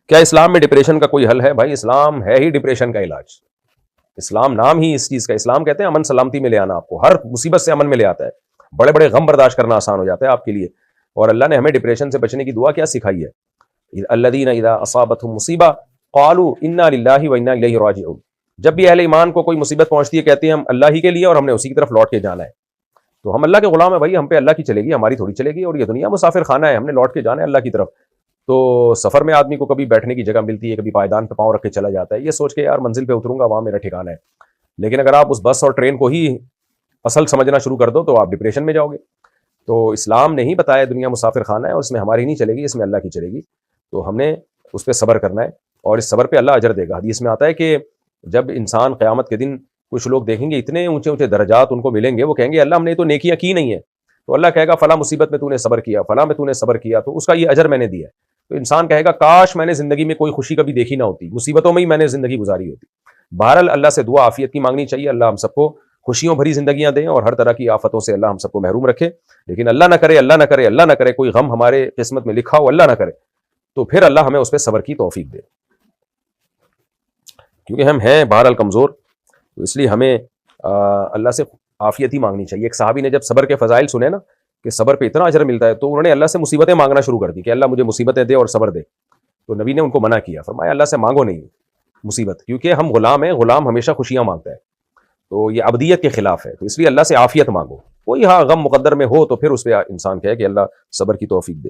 کیا اسلام میں ڈپریشن کا کوئی حل ہے؟ بھائی اسلام ہے ہی ڈپریشن کا علاج. اسلام نام ہی اس چیز کا. اسلام کہتے ہیں امن سلامتی میں لے آنا آپ کو, ہر مصیبت سے امن میں لے آتا ہے, بڑے بڑے غم برداشت کرنا آسان ہو جاتا ہے آپ کے لیے. اور اللہ نے ہمیں ڈپریشن سے بچنے کی دعا کیا سکھائی ہے؟ الذین اذا اصابتهم مصیبہ قالوا انا للہ وانا الیہ راجعون. جب بھی اہل ایمان کو کوئی مصیبت پہنچتی ہے کہتے ہیں ہم اللہ ہی کے لیے اور ہم نے اسی کی طرف لوٹ کے جانا ہے. تو ہم اللہ کے غلام ہیں بھائی, ہم پہ اللہ کی چلے گی, ہماری تھوڑی چلے گی. اور یہ دنیا مسافر خانہ ہے, ہم نے لوٹ کے جانا ہے اللہ کی طرف. تو سفر میں آدمی کو کبھی بیٹھنے کی جگہ ملتی ہے, کبھی پائیدان پہ پاؤں رکھ کے چلا جاتا ہے, یہ سوچ کے یار منزل پہ اتروں گا وہاں میرا ٹھکانہ ہے. لیکن اگر آپ اس بس اور ٹرین کو ہی اصل سمجھنا شروع کر دو تو آپ ڈپریشن میں جاؤ گے. تو اسلام نے ہی بتایا دنیا مسافر خانہ ہے اور اس میں ہماری نہیں چلے گی, اس میں اللہ کی چلے گی. تو ہم نے اس پہ صبر کرنا ہے اور اس صبر پہ اللہ اجر دے گا. حدیث میں آتا ہے کہ جب انسان قیامت کے دن کچھ لوگ دیکھیں گے اتنے اونچے اونچے درجات ان کو ملیں گے, وہ کہیں گے اللہ ہم نے تو نیکیاں کی نہیں ہیں. تو اللہ کہے گا فلاں مصیبت میں تو نے صبر کیا, فلاں میں تو نے صبر کیا, تو اس کا یہ اجر میں نے دیا. تو انسان کہے گا کاش میں نے زندگی میں کوئی خوشی کبھی دیکھی نہ ہوتی, مصیبتوں میں ہی میں نے زندگی گزاری ہوتی. بہرحال اللہ سے دعا عافیت کی مانگنی چاہیے, اللہ ہم سب کو خوشیوں بھری زندگیاں دیں اور ہر طرح کی آفتوں سے اللہ ہم سب کو محروم رکھے. لیکن اللہ نہ کرے, اللہ نہ کرے, اللہ نہ کرے کوئی غم ہمارے قسمت میں لکھا ہو, اللہ نہ کرے, تو پھر اللہ ہمیں اس پہ صبر کی توفیق دے. کیونکہ ہم ہیں بہرحال کمزور, تو اس لیے ہمیں اللہ سے عافیت ہی مانگنی چاہیے. ایک صحابی نے جب صبر کے فضائل سنے نا کہ صبر پہ اتنا اجر ملتا ہے, تو انہوں نے اللہ سے مصیبتیں مانگنا شروع کر دی کہ اللہ مجھے مصیبتیں دے اور صبر دے. تو نبی نے ان کو منع کیا, فرمایا اللہ سے مانگو نہیں مصیبت, کیونکہ ہم غلام ہیں, غلام ہمیشہ خوشیاں مانگتا ہے, تو یہ عبدیت کے خلاف ہے. تو اس لیے اللہ سے عافیت مانگو. کوئی ہاں غم مقدر میں ہو تو پھر اس پہ انسان کہے کہ اللہ صبر کی توفیق دے.